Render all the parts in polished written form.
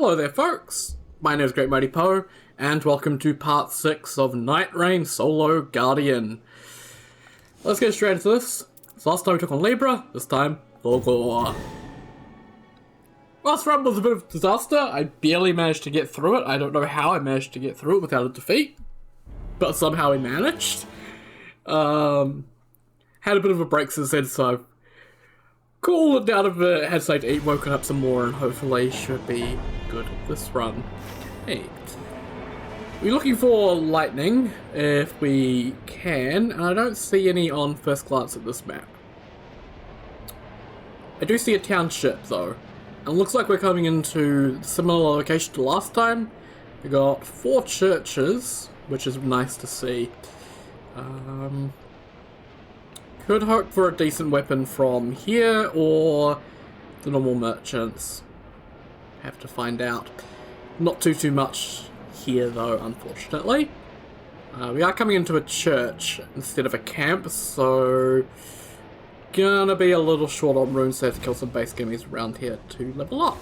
Hello there folks, my name is Great Mighty Poe, and welcome to part 6 of Nightreign Solo Guardian. Let's get straight into this. So last time we took on Libra, this time Fulghor. Last run was a bit of a disaster. I barely managed to get through it. I don't know how I managed to get through it without a defeat, but somehow we managed. Had a bit of a break since then, so cooled it down a bit, had something to eat, woken up some more, and hopefully should be good this run. Hey. We're looking for lightning, if we can, and I don't see any on first glance at this map. I do see a township, though, and it looks like we're coming into a similar location to last time. We got 4 churches, which is nice to see. Could hope for a decent weapon from here, or the normal merchants. Have to find out. Not too much here though, unfortunately. We are coming into a church instead of a camp, so gonna be a little short on runes, so I have to kill some base enemies around here to level up.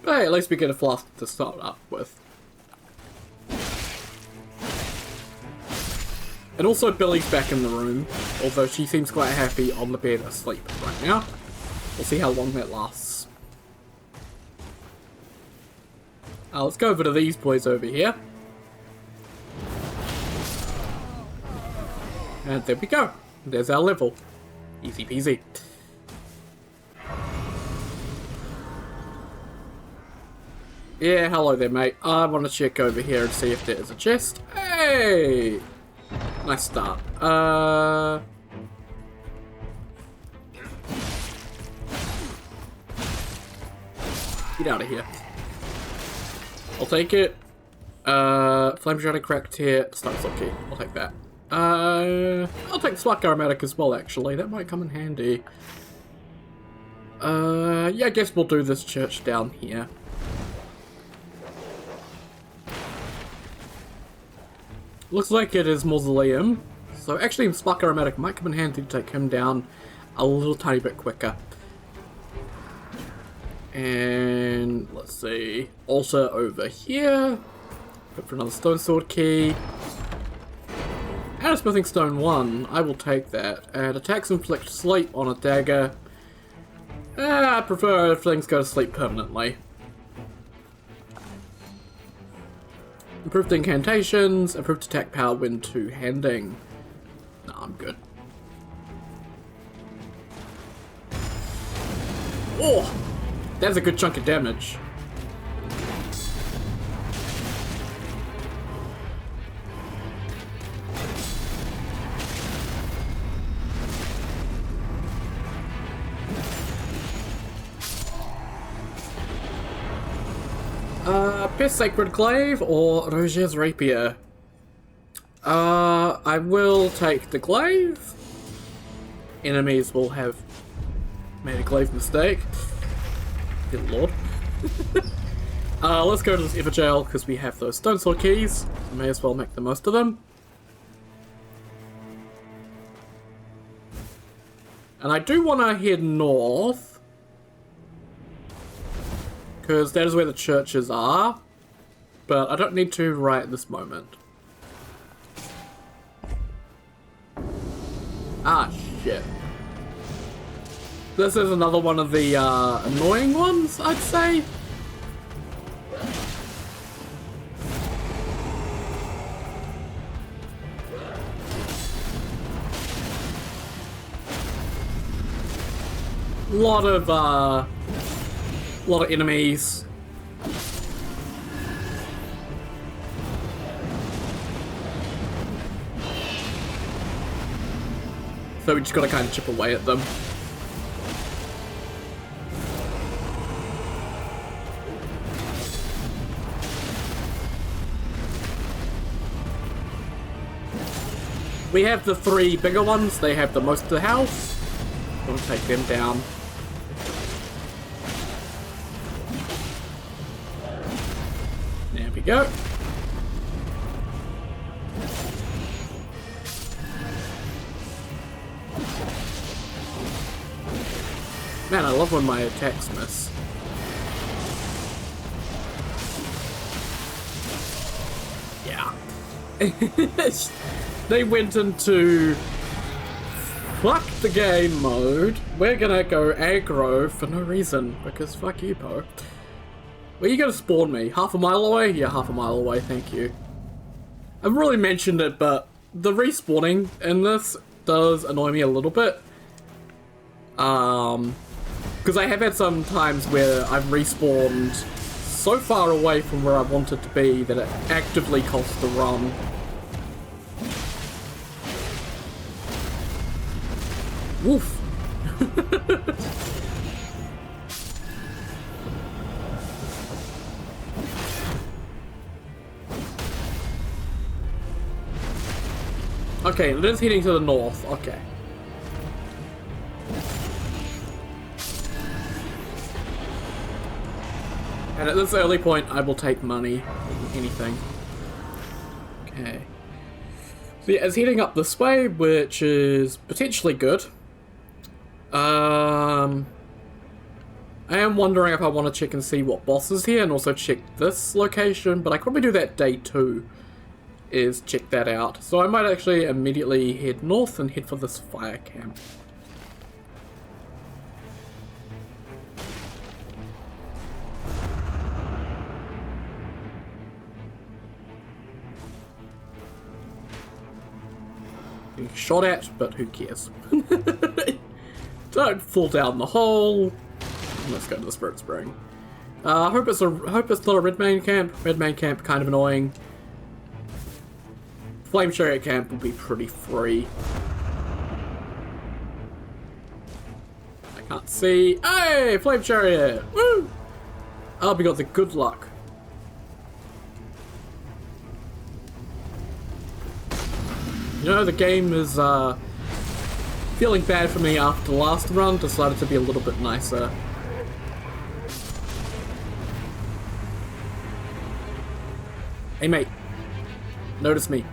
But hey, at least we get a flask to start up with. And also Billy's back in the room, although she seems quite happy on the bed asleep right now. We'll see how long that lasts. Let's go over to these boys over here. And there we go. There's our level. Easy peasy. Yeah, hello there mate. I want to check over here and see if there is a chest. Hey! Nice start. Get out of here. I'll take it. Flame Shrouded Cracked here. Stun Key. I'll take that. I'll take Spark Aromatic as well, actually. That might come in handy. Yeah, I guess we'll do this church down here. Looks like it is Mausoleum, so actually Spark Aromatic might come in handy to take him down a little tiny bit quicker. And let's see, altar over here. Hope for another Stone Sword Key. And a Smithing Stone 1, I will take that. And attacks inflict sleep on a dagger. I prefer if things go to sleep permanently. Improved incantations, improved attack power when two-handing. No, I'm good. Oh! That's a good chunk of damage. Best Sacred Glaive or Roger's Rapier? I will take the glaive. Enemies will have made a glaive mistake. Good lord. Let's go to this Everjail because we have those Stone Sword keys. So may as well make the most of them. And I do want to head north, because that is where the churches are, but I don't need to right at this moment. Ah, shit. This is another one of the annoying ones, I'd say. Lot of enemies. So we just gotta kind of chip away at them. We have the 3 bigger ones, they have the most of the house. We'll take them down. There we go. Man, I love when my attacks miss. Yeah. They went into fuck the game mode. We're gonna go aggro for no reason, because fuck you, Po. Where are you gonna spawn me? Half a mile away? Yeah, half a mile away, thank you. I've really mentioned it, but the respawning in this does annoy me a little bit. Because I have had some times where I've respawned so far away from where I wanted to be that it actively costs the run. Woof. Okay, it is heading to the north. Okay. And at this early point, I will take money. Anything. Okay. So yeah, it's heading up this way, which is potentially good. I am wondering if I want to check and see what boss is here, and also check this location, but I could probably do that day 2, is check that out. So I might actually immediately head north and head for this fire camp. Being shot at, but who cares? Don't fall down the hole. Let's go to the Spirit Spring. Hope it's not a red main camp. Red main camp kind of annoying. Flame Chariot camp will be pretty free. I can't see. Hey, Flame Chariot! Woo! Oh, we got the good luck. You know, the game is feeling bad for me after the last run, decided to be a little bit nicer. Hey mate, notice me.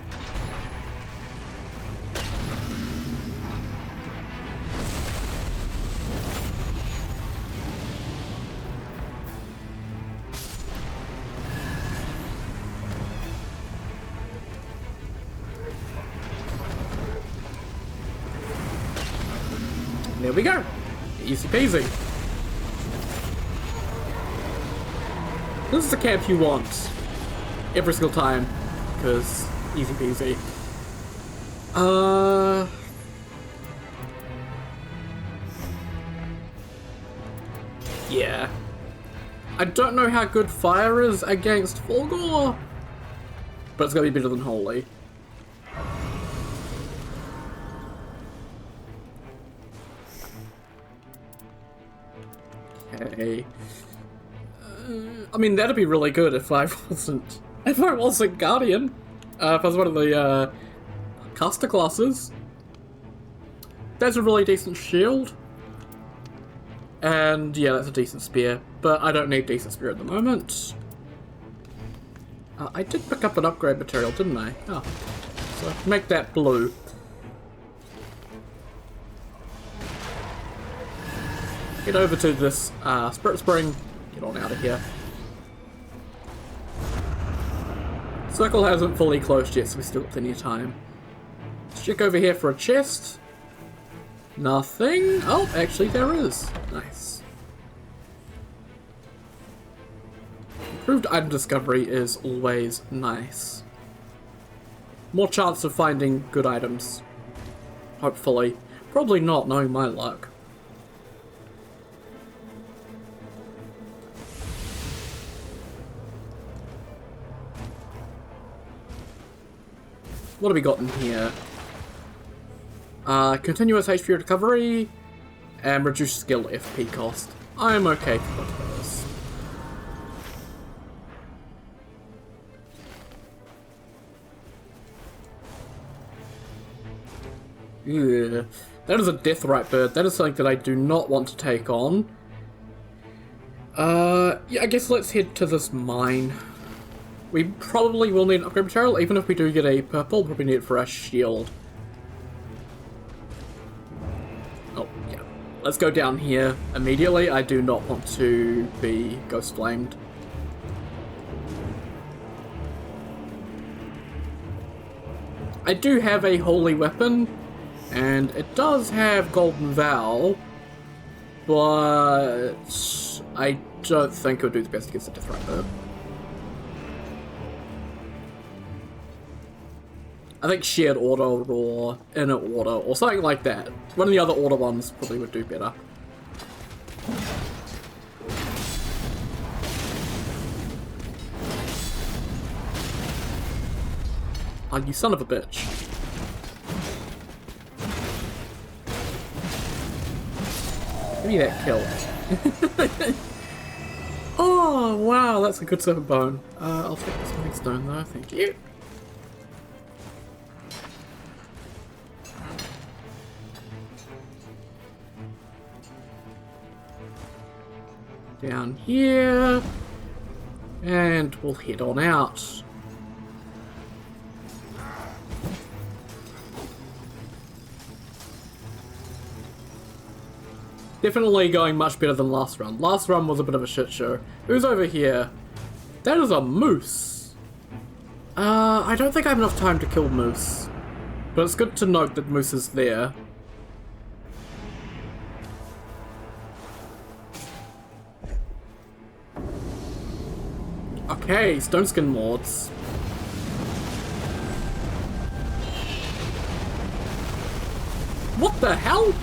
There we go. Easy peasy. This is the camp you want every single time, because easy peasy. Yeah. I don't know how good fire is against Fulghor, but it's gonna be better than Holy. Okay. I mean, that'd be really good if I wasn't Guardian. If I was one of the caster classes. That's a really decent shield. And yeah, that's a decent spear. But I don't need decent spear at the moment. I did pick up an upgrade material, didn't I? Oh. So make that blue. Get over to this Spirit Spring. Get on out of here. Circle hasn't fully closed yet, so we still got plenty of time. Let's check over here for a chest. Nothing. Oh, actually there is. Nice. Improved item discovery is always nice. More chance of finding good items. Hopefully. Probably not, knowing my luck. What have we got in here? Continuous HP recovery and reduced skill FP cost. I am okay for both of those. Yeah. That is a Deathrite bird. That is something that I do not want to take on. Yeah, I guess let's head to this mine. We probably will need an upgrade material, even if we do get a purple, we'll probably need it for our shield. Oh, yeah. Let's go down here immediately. I do not want to be ghost flamed. I do have a holy weapon, and it does have Golden Vow, but I don't think it would do the best against the Death Rider. I think Shared Order or Inner Order or something like that. One of the other Order ones probably would do better. Oh, you son of a bitch. Give me that kill. Oh, wow, that's a good serpent bone. I'll take this Smithing Stone though, thank you. Down here. And we'll head on out. Definitely going much better than last run. Last run was a bit of a shit show. Who's over here? That is a moose. I don't think I have enough time to kill moose. But it's good to note that moose is there. Okay, Stone Skin Lords. What the hell?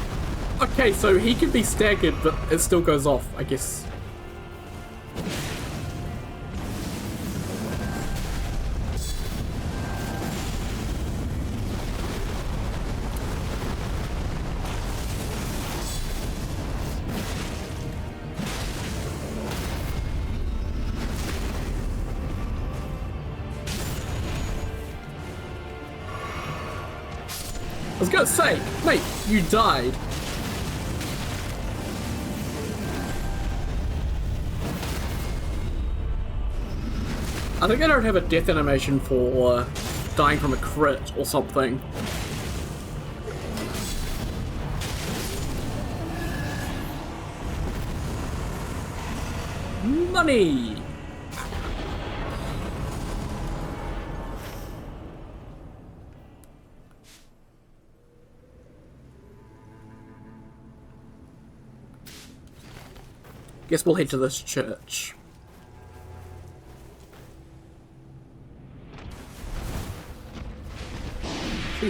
Okay, so he can be staggered, but it still goes off, I guess. I was gonna say, mate, you died. I think I don't have a death animation for dying from a crit or something. Money! Guess we'll head to this church.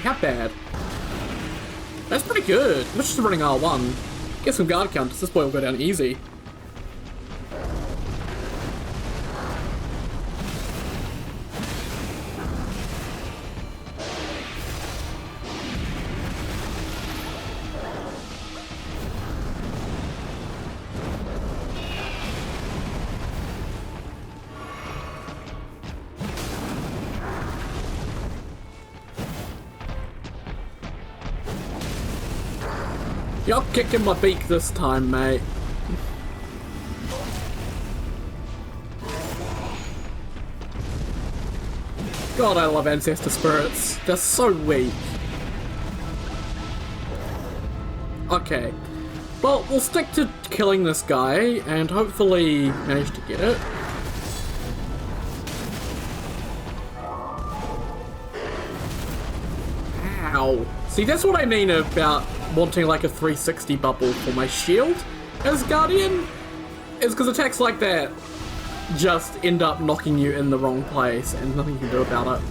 How bad? That's pretty good. Let's just running R1. Get some guard counters. This boy will go down easy. You're kicking my beak this time, mate. God, I love Ancestor Spirits. They're so weak. Okay. Well, we'll stick to killing this guy and hopefully manage to get it. Ow. See, that's what I mean about wanting like a 360 bubble for my shield as Guardian, is because attacks like that just end up knocking you in the wrong place and nothing you can do about it.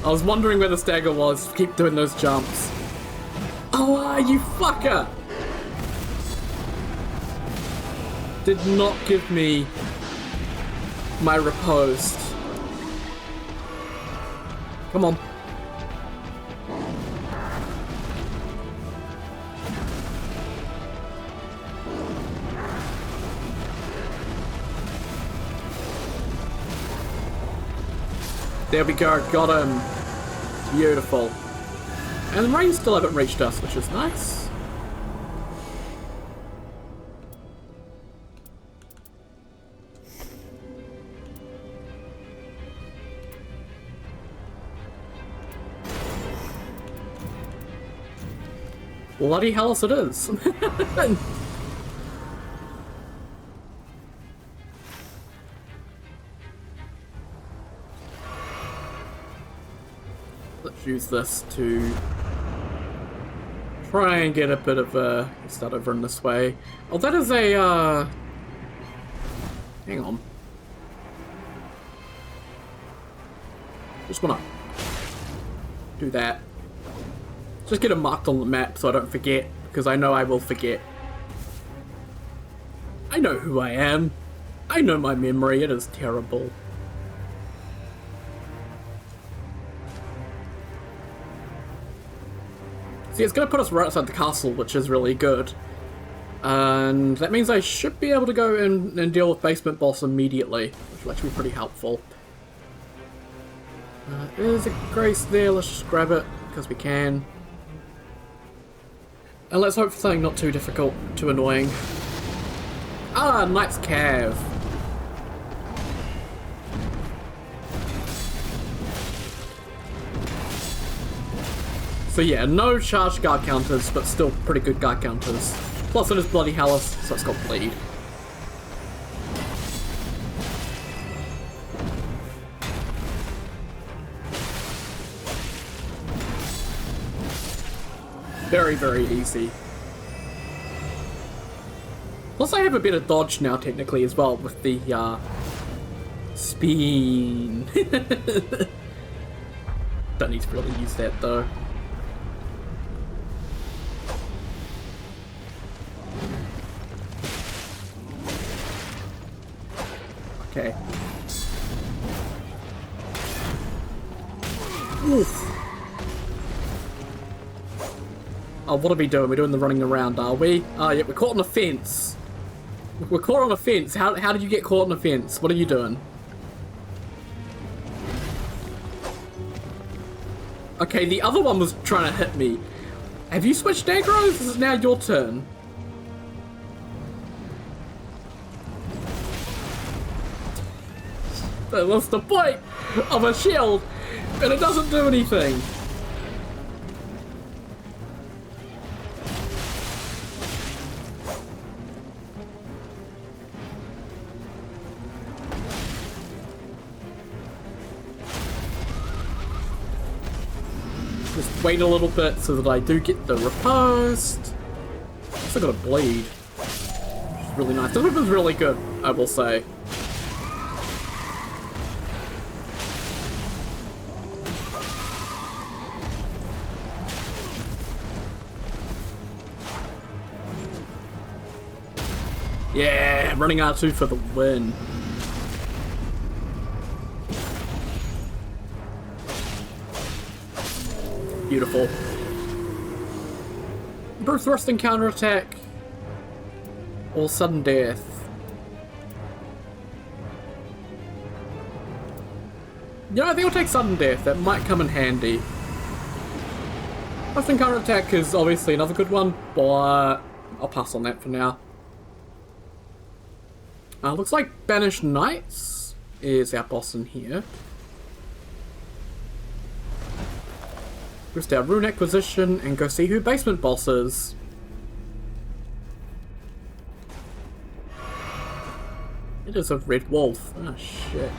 I was wondering where the stagger was. Keep doing those jumps. Oh, you fucker! Did not give me my riposte. Come on. There we go, got him. Beautiful. And the rain still haven't reached us, which is nice. Bloody hell it is. Let's use this to try and get a bit of a start over in this way. Oh, that is a, hang on. Just wanna do that. Just get it marked on the map so I don't forget, because I know I will forget. I know who I am. I know my memory, it is terrible. See, it's going to put us right outside the castle, which is really good. And that means I should be able to go in and deal with basement boss immediately, which will actually be pretty helpful. There's a grace there, let's just grab it, because we can. And let's hope for something not too difficult, too annoying. Ah, Knight's Cave. So yeah, no charged guard counters, but still pretty good guard counters. Plus it is Bloody Hellas, so it's got bleed. Very, very easy. Plus I have a bit of dodge now technically as well with the spin. Don't need to really use that though. Okay. Oof. Oh, what are we doing? We're doing the running around, are we? Oh, yeah, we're caught on a fence. We're caught on a fence. How did you get caught on a fence? What are you doing? Okay, the other one was trying to hit me. Have you switched aggros? This is now your turn. What's the point of a shield? And it doesn't do anything. Just wait a little bit so that I do get the riposte. Still got a bleed. Which is really nice. This weapon's really good, I will say. Yeah, running R2 for the win. Beautiful. Brute thrusting counterattack. Or sudden death. Yeah, I think I'll take sudden death. That might come in handy. Thrusting counterattack is obviously another good one, but I'll pass on that for now. Looks like Banished Knights is our boss in here. Boost our rune acquisition and go see who basement boss is. It is a red wolf. Oh shit.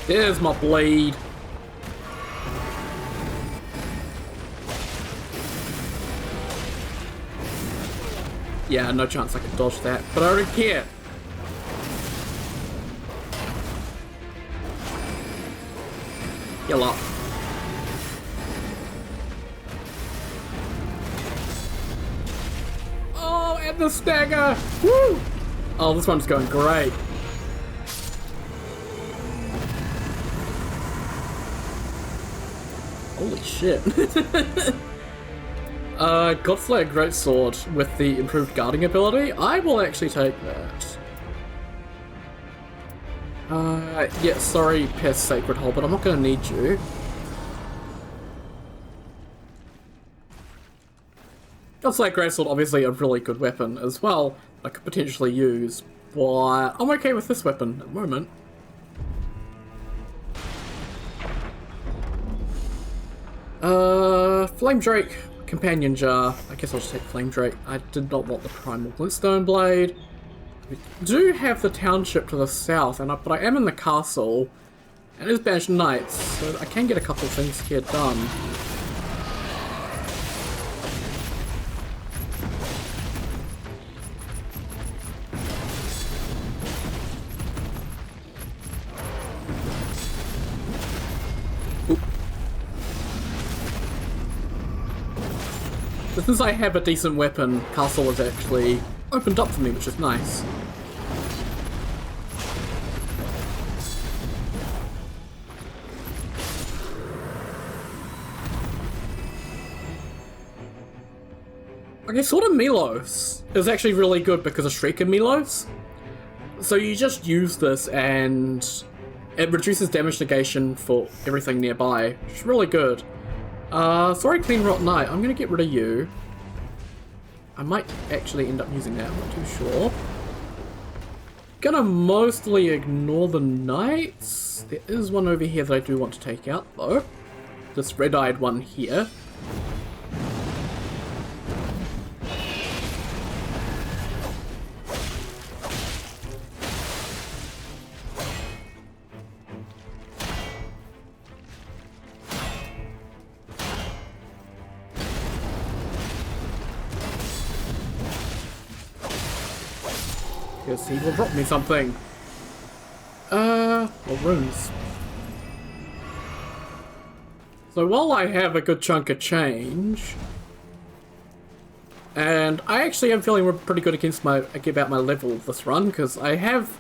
There's my blade. Yeah, no chance I can dodge that, but I don't care. Heal up. Oh, and the stagger! Woo! Oh, this one's going great. Holy shit. Godslayer Greatsword with the improved guarding ability. I will actually take that. Yeah, sorry, Pest Sacred Hole, but I'm not going to need you. That's like Greatsword, obviously a really good weapon as well, I could potentially use, but I'm okay with this weapon at the moment. Flame Drake, Companion Jar. I guess I'll just take Flame Drake. I did not want the Primal Glintstone Blade. We do have the township to the south, but I am in the castle, and it is Banished Knights, so I can get a couple of things here done. But since I have a decent weapon, castle has actually opened up for me, which is nice. Okay, Sword of Milos is actually really good because of Shrieker Milos. So you just use this and it reduces damage negation for everything nearby, which is really good. Sorry, Clean Rot Knight, I'm gonna get rid of you. I might actually end up using that, I'm not too sure. Gonna mostly ignore the knights. There is one over here that I do want to take out though. This red-eyed one here. Guess he will drop me something. Well, runes. So while I have a good chunk of change, and I actually am feeling pretty good about my level this run, because I have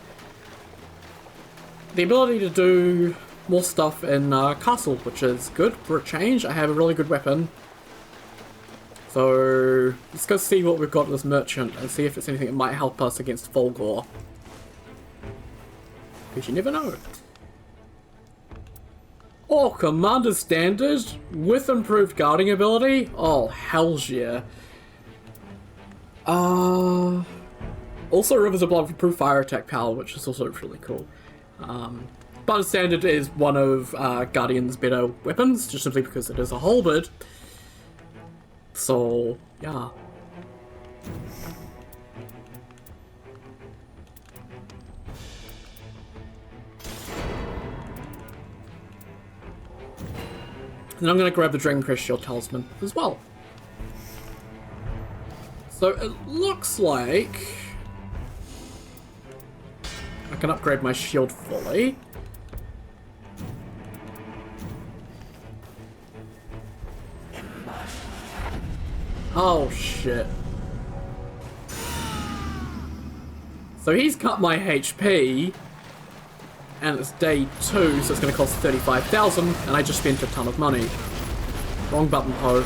the ability to do more stuff in Castle, which is good for a change. I have a really good weapon. So let's go see what we've got with this merchant and see if it's anything that might help us against Fulghor. Because you never know. Oh, Commander Standard with improved guarding ability? Oh, hell's yeah. Also Rivers of Blood with improved fire attack power, which is also really cool. But Standard is one of Guardian's better weapons, just simply because it is a halberd. So, yeah. And I'm going to grab the Dragon Crest Shield Talisman as well. So it looks like I can upgrade my shield fully. Oh shit. So he's cut my HP, and it's day 2, so it's going to cost 35,000, and I just spent a ton of money. Wrong button, ho.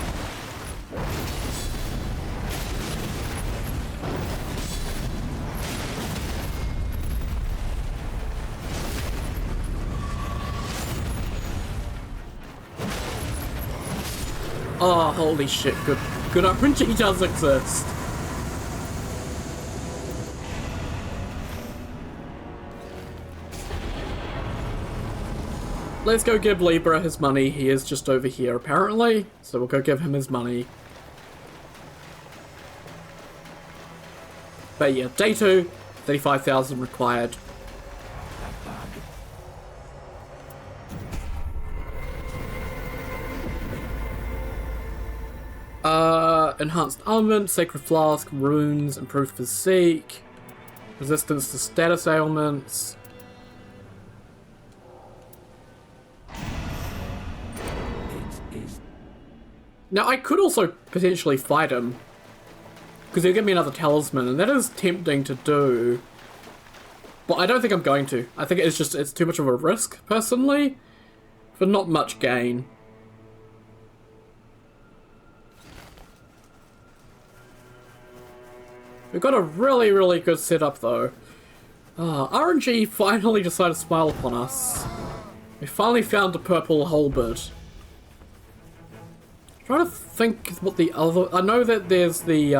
Oh, holy shit, good RNG does exist. Let's go give Libra his money. He is just over here, apparently. So we'll go give him his money. But yeah, day 2, 35,000 required. Enhanced armament, sacred flask, runes, improved physique, resistance to status ailments. Now I could also potentially fight him, because he'll give me another talisman, and that is tempting to do. But I don't think I'm going to. I think it's too much of a risk, personally, for not much gain. We've got a really, really good setup, though. RNG finally decided to smile upon us. We finally found the purple halberd. trying to think what the other... I know that there's the,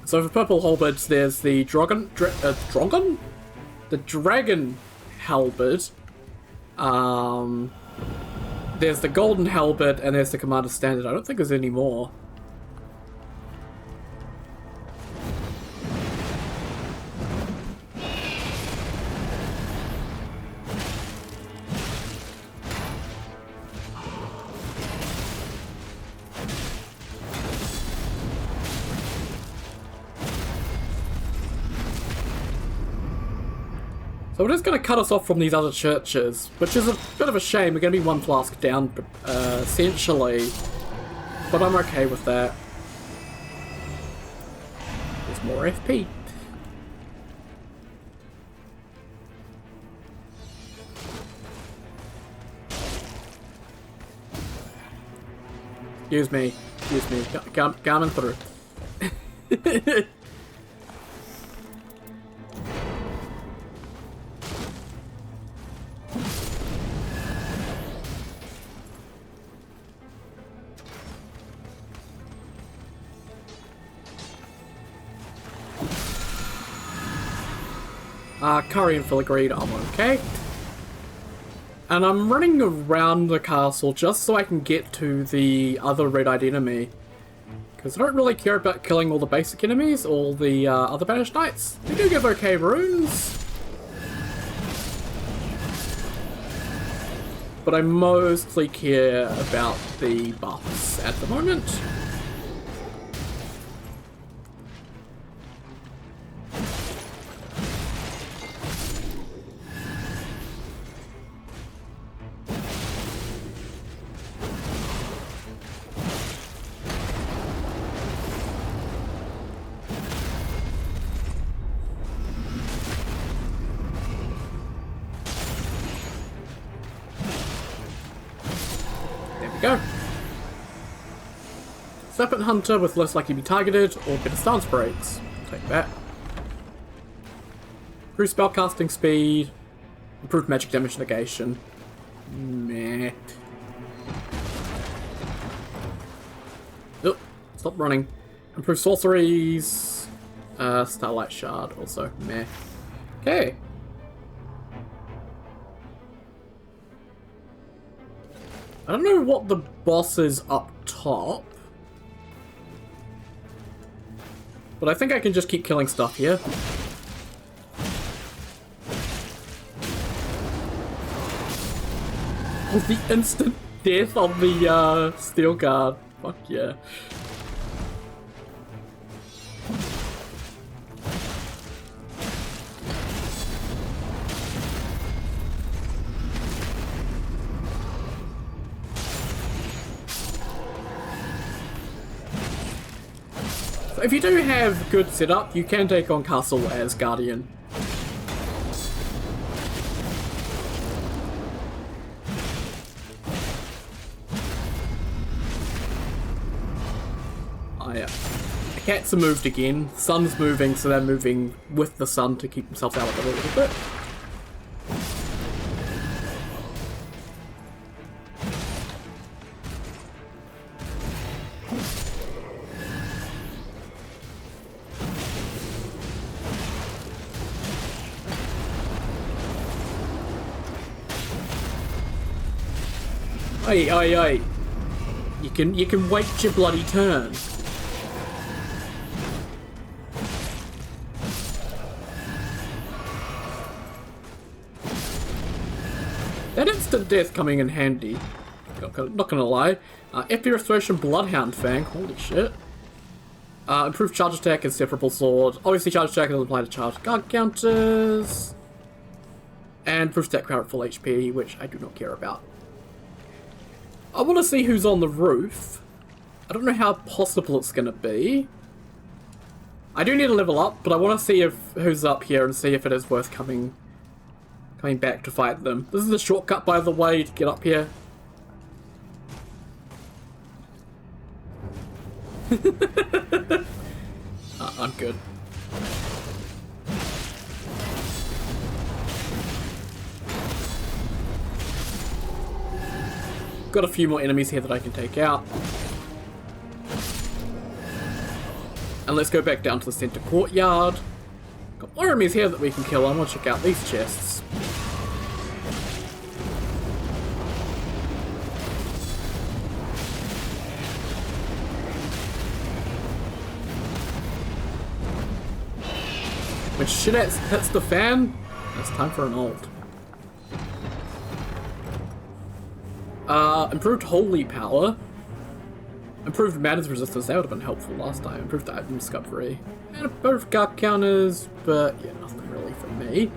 So for purple halberds, there's the dragon? The dragon halberd. There's the golden halberd, and there's the commander standard. I don't think there's any more. So it is going to cut us off from these other churches, which is a bit of a shame. We're going to be one flask down, essentially. But I'm okay with that. There's more FP. Excuse me. Coming through. Curry and Fulghor, I'm okay. And I'm running around the castle just so I can get to the other red-eyed enemy. Because I don't really care about killing all the basic enemies, all the other banished knights. They do give okay runes. But I mostly care about the buffs at the moment. Go. Serpent Hunter with less likely to be targeted, or better stance breaks. Take that. Improved spellcasting speed. Improved magic damage negation. Meh. Oh, stop running. Improved sorceries. Starlight Shard also. Meh. Okay. I don't know what the boss is up top. But I think I can just keep killing stuff here. Oh, the instant death on the steel guard. Fuck yeah. If you do have good setup, you can take on Castle as Guardian. Oh yeah. The cats are moved again. The sun's moving, so they're moving with the sun to keep themselves out of it a little bit. Oi, oi, oi. You can wait your bloody turn. That instant death coming in handy. Not gonna lie. FP Restoration Bloodhound Fang. Holy shit. Improved charge attack and separable sword. Obviously charge attack doesn't apply to charge guard counters. And improved stat power at full HP, which I do not care about. I want to see who's on the roof. I don't know how possible it's going to be. I do need to level up, but I want to see who's up here and see if it is worth coming back to fight them. This is a shortcut, by the way, to get up here. I'm good. got a few more enemies here that I can take out. And let's go back down to the center courtyard. Got more enemies here that we can kill. I want to check out these chests. When shit hits the fan, it's time for an ult. Improved holy power. Improved madness resistance, that would have been helpful last time. Improved item discovery. And improved guard counters, but yeah, nothing really for me.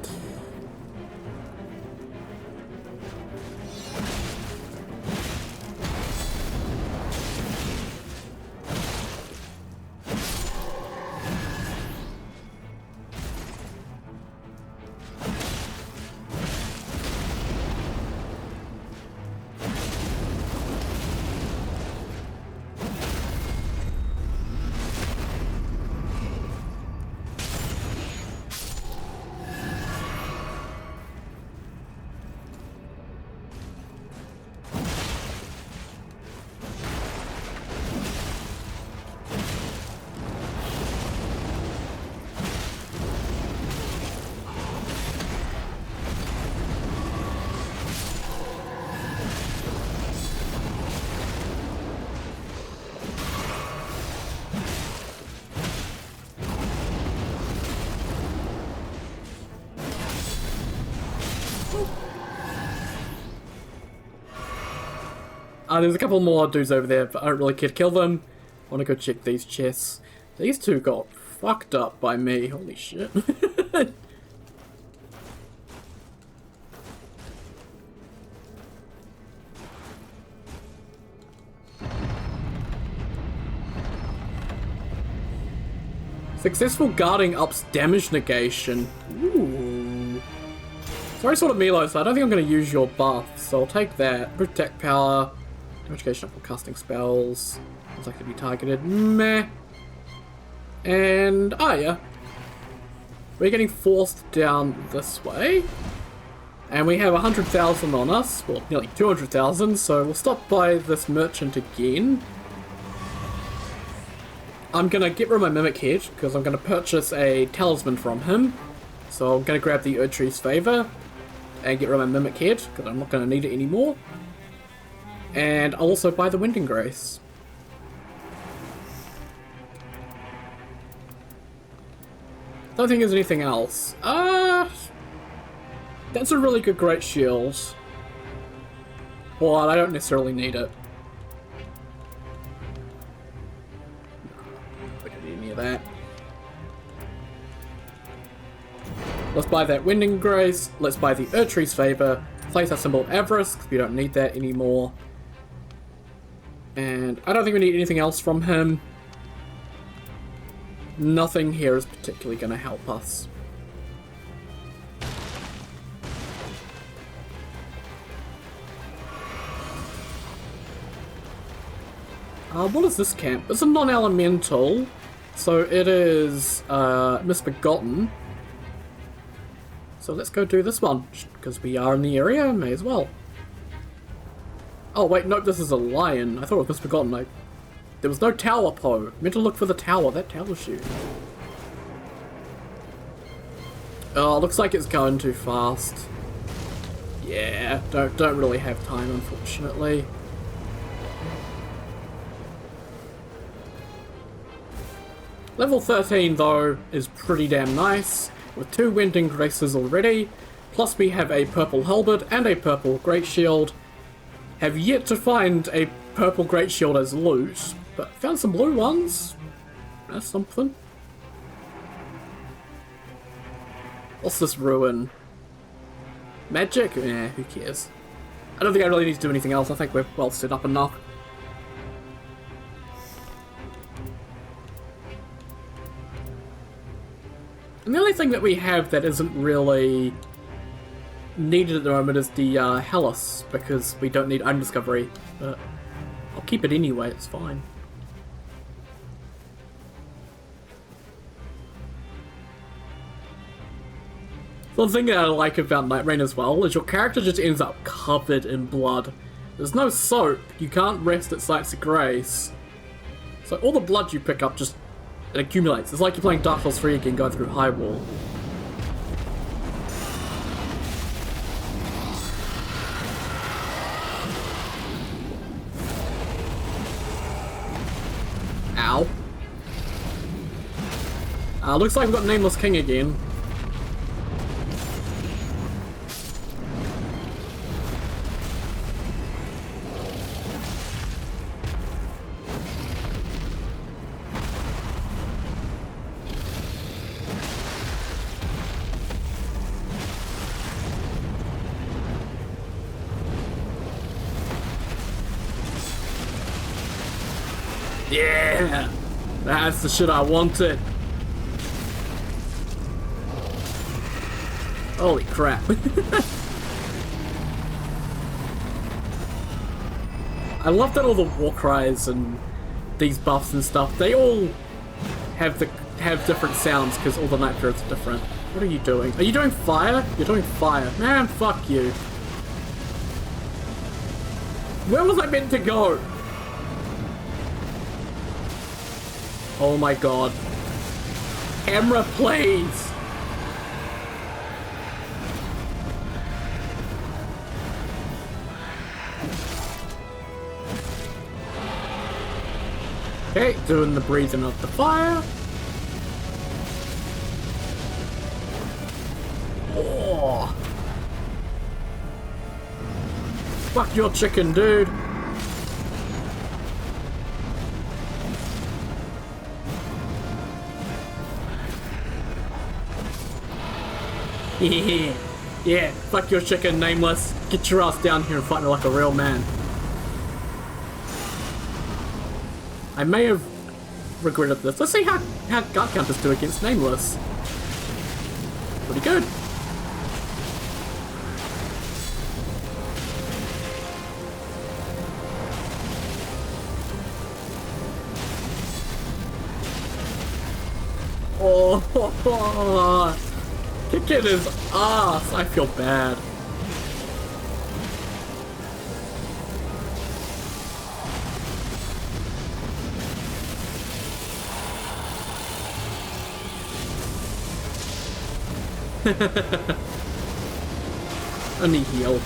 There's a couple more dudes over there, but I don't really care to kill them. I want to go check these chests. These two got fucked up by me. Holy shit. Successful guarding ups damage negation. Ooh. Sorry, sort of melee, so I don't think I'm going to use your buff, so I'll take that. Protect power. Damage up for casting spells. Looks like to be targeted. Meh. And, yeah. We're getting forced down this way. And we have 100,000 on us. Well, nearly 200,000, so we'll stop by this merchant again. I'm gonna get rid of my Mimic Head, because I'm gonna purchase a talisman from him. So I'm gonna grab the Erdtree's Favor and get rid of my Mimic Head, because I'm not gonna need it anymore. And I'll also buy the Winding Grace. Don't think there's anything else. That's a really good Great Shield. Well, I don't necessarily need it. We don't need any of that. Let's buy that Winding Grace. Let's buy the Erdtree's Favor. Place our Symbol of Avarice, because we don't need that anymore. And I don't think we need anything else from him. Nothing here is particularly going to help us. What is this camp? It's a non-elemental, so it is Misbegotten. So let's go do this one, because we are in the area, may as well. Oh wait, nope, this is a lion. I thought it was Misbegotten. There was no tower, Poe. Meant to look for the tower. That tower shoot. Oh, looks like it's going too fast. Yeah, don't really have time, unfortunately. Level 13, though, is pretty damn nice, with 2 Winding Graces already, plus we have a purple halberd and a purple great shield. Have yet to find a purple great shield as loot, but found some blue ones. That's something. What's this ruin? Magic? Eh, who cares? I don't think I really need to do anything else. I think we're well set up enough. And the only thing that we have that isn't really needed at the moment is the Hellas, because we don't need item discovery, but I'll keep it anyway, it's fine. The thing that I like about Nightreign as well is your character just ends up covered in blood. There's no soap. You can't rest at sites of grace. So all the blood you pick up just... it accumulates. It's like you're playing Dark Souls 3 again, going through High Wall. Ow. Looks like we've got Nameless King again. Yeah! That's the shit I wanted. Holy crap. I love that all the war cries and these buffs and stuff, they all have different sounds because all the night threads are different. What are you doing? Are you doing fire? You're doing fire. Man, fuck you. Where was I meant to go? Oh my god. Camera, please! Okay, doing the breathing of the fire. Oh. Fuck your chicken, dude. Yeah, yeah, fuck your chicken, Nameless. Get your ass down here and fight me like a real man. I may have regretted this. Let's see how guard counters do against Nameless. Pretty good. Oh, kicking his ass. I feel bad. Only heal.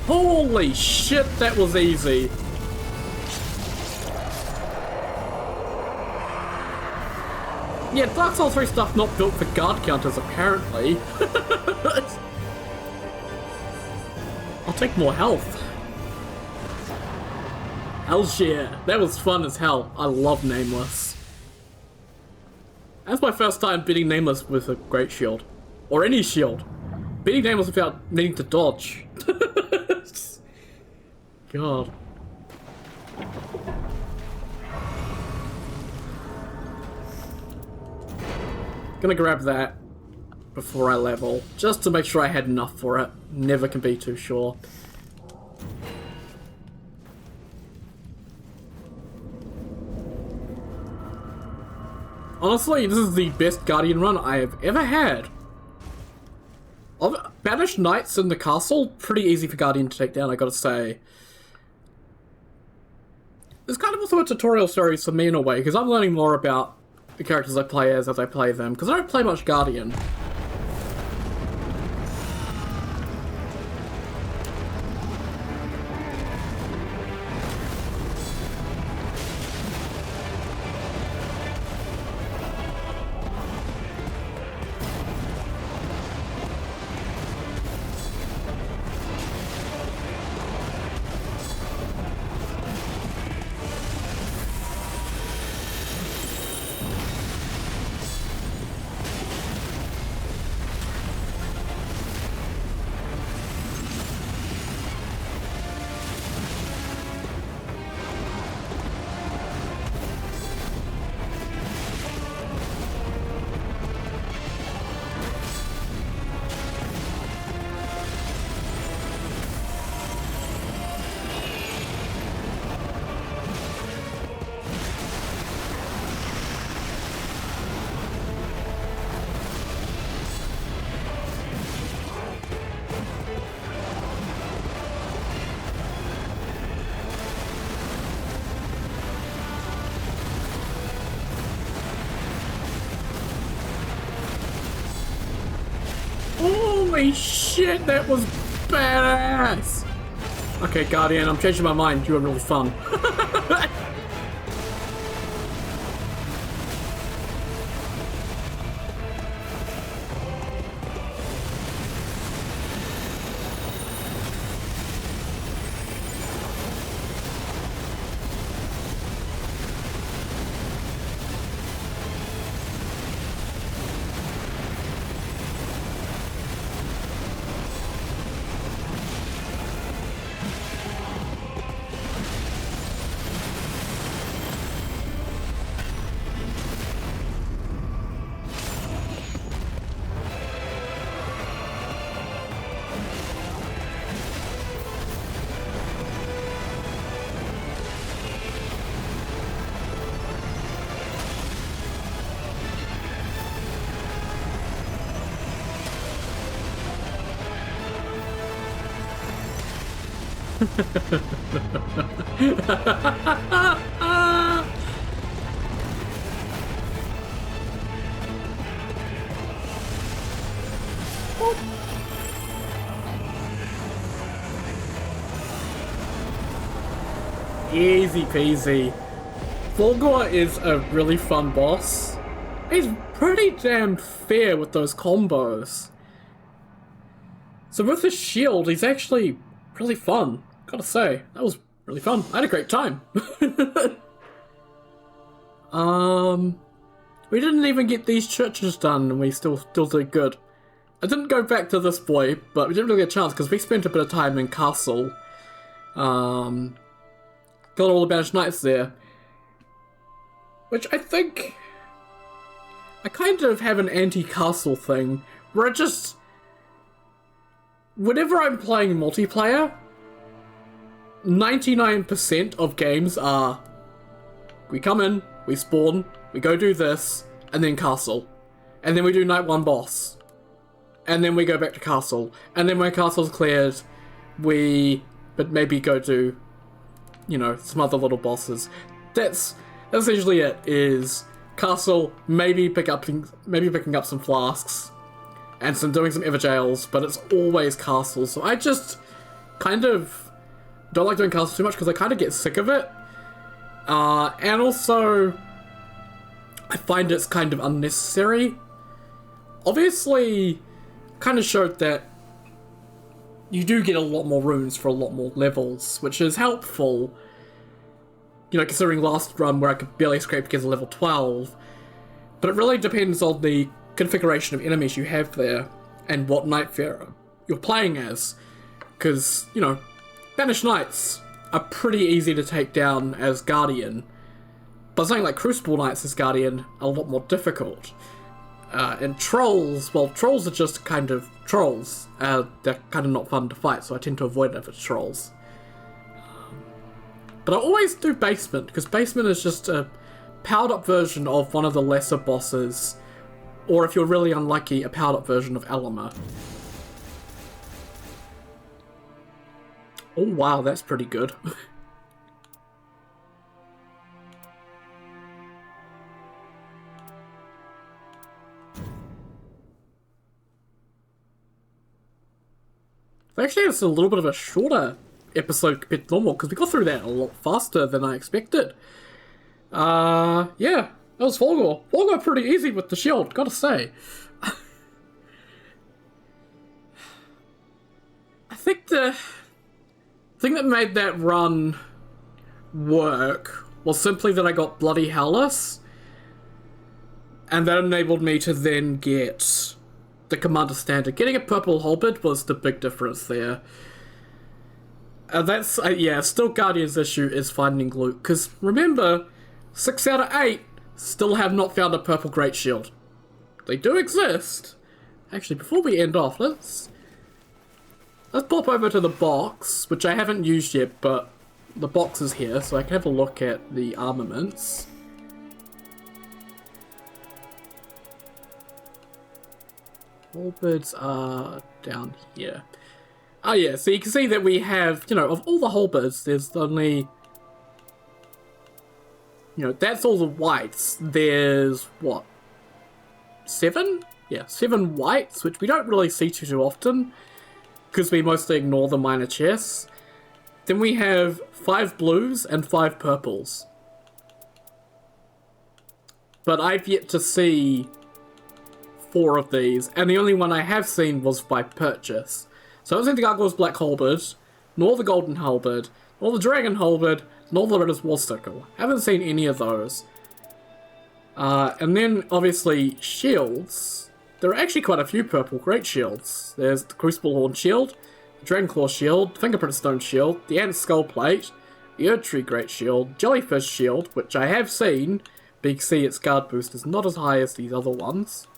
Holy shit, that was easy. Yeah, Dark Souls 3 stuff not built for guard counters, apparently. I'll take more health. Algier. That was fun as hell. I love Nameless. That's my first time beating Nameless with a great shield. Or any shield. Beating Nameless without needing to dodge. God. Gonna grab that before I level, just to make sure I had enough for it. Never can be too sure. Honestly, this is the best Guardian run I have ever had. Banished Knights in the castle, pretty easy for Guardian to take down, I gotta say. It's kind of also a tutorial series for me in a way, because I'm learning more about the characters I play as I play them, because I don't play much Guardian. Holy shit, that was badass! Okay, Guardian, I'm changing my mind. You were really fun. Easy peasy. Fulghor is a really fun boss. He's pretty damn fair with those combos. So with his shield, he's actually really fun. Gotta say, that was really fun. I had a great time. We didn't even get these churches done, and we still did good. I didn't go back to this boy, but we didn't really get a chance because we spent a bit of time in Castle. Got all the banished knights there, which I think I kind of have an anti-castle thing where I just, whenever I'm playing multiplayer, 99% of games are we come in, we spawn, we go do this, and then castle, and then we do night 1 boss, and then we go back to castle, and then when castle's cleared, but maybe go do, you know, some other little bosses. That's essentially it, is castle, maybe picking up some flasks, and doing some Everjails, but it's always castle, so I just kind of don't like doing castle too much because I kind of get sick of it. And also, I find it's kind of unnecessary. Obviously, kind of showed that you do get a lot more runes for a lot more levels, which is helpful. You know, considering last run where I could barely scrape to get to level 12. But it really depends on the configuration of enemies you have there and what Nightfarer you're playing as. Because, you know, Banished Knights are pretty easy to take down as Guardian, but something like Crucible Knights as Guardian are a lot more difficult. And Trolls, well, Trolls are just kind of Trolls. They're kind of not fun to fight, so I tend to avoid it if it's Trolls. But I always do Basement, because Basement is just a powered up version of one of the lesser bosses, or if you're really unlucky, a powered up version of Alima. Oh wow, that's pretty good. Actually, it's a little bit of a shorter episode compared to normal, because we got through that a lot faster than I expected. Yeah, that was Fulghor. Fulghor pretty easy with the shield, gotta say. I think the thing that made that run work was simply that I got Bloody Hellas, and that enabled me to then get the Commander Standard. Getting a purple halberd was the big difference there. That's, yeah, still Guardian's issue is finding loot, because remember, 6 out of 8 still have not found a purple Great Shield. They do exist. Actually, before we end off, let's pop over to the box, which I haven't used yet, but the box is here, so I can have a look at the armaments. Halberds are down here. Oh yeah, so you can see that we have, you know, of all the halberds, there's only, you know, that's all the whites. There's, what, 7? yeah, 7 whites, which we don't really see too often, because we mostly ignore the minor chests. Then we have 5 blues and 5 purples. But I've yet to see 4 of these, and the only one I have seen was by purchase. So I haven't seen the Gargoyle's Black Halberd, nor the Golden Halberd, nor the Dragon Halberd, nor the Ritter's War Sickle. Haven't seen any of those. And then, obviously, shields. There are actually quite a few purple great shields. There's the Crucible Horn Shield, the Dragonclaw Shield, Fingerprint Stone Shield, the Ant Skull Plate, the Erdtree Great Shield, Jellyfish Shield, which I have seen, but you can see its guard boost is not as high as these other ones.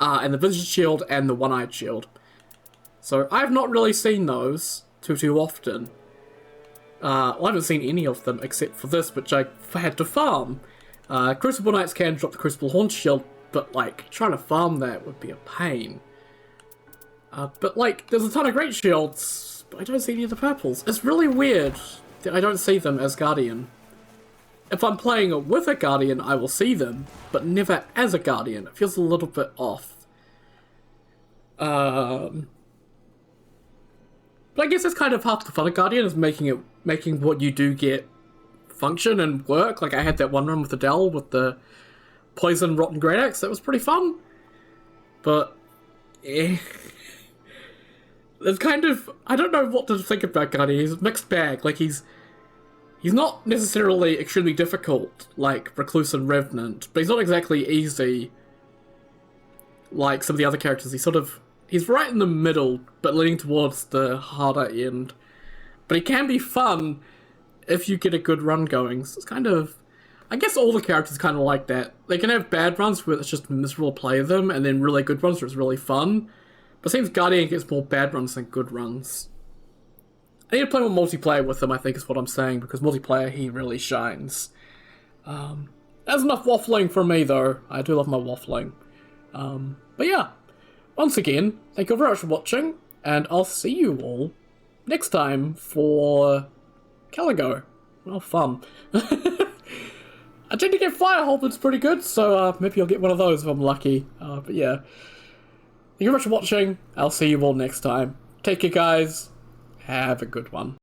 And the Vision Shield and the One-Eyed Shield. So I've not really seen those too often. I haven't seen any of them except for this, which I had to farm. Crucible Knights can drop the Crucible Horn Shield, but like, trying to farm that would be a pain. But like, there's a ton of great shields, but I don't see any of the purples. It's really weird that I don't see them as Guardian. If I'm playing with a Guardian, I will see them, but never as a Guardian. It feels a little bit off. But I guess it's kind of half the fun of Guardian, is making what you do get function and work. Like I had that one run with the Dell with the Poison Rotten Great Axe. That was pretty fun. But it's kind of, I don't know what to think about Guardian. He's a mixed bag. Like he's not necessarily extremely difficult like Recluse and Revenant, but he's not exactly easy like some of the other characters. He's right in the middle, but leaning towards the harder end. But he can be fun if you get a good run going. So it's kind of, I guess all the characters kind of like that. They can have bad runs where it's just miserable to play them, and then really good runs where it's really fun. But it seems Guardian gets more bad runs than good runs. I need to play more multiplayer with him, I think is what I'm saying, because multiplayer, he really shines. That's enough waffling for me, though. I do love my waffling. But yeah, once again, thank you very much for watching, and I'll see you all next time for Caligo. Well, fun. I tend to get Fire Halberds pretty good, so maybe I'll get one of those if I'm lucky. But yeah, thank you very much for watching. I'll see you all next time. Take care, guys. Have a good one.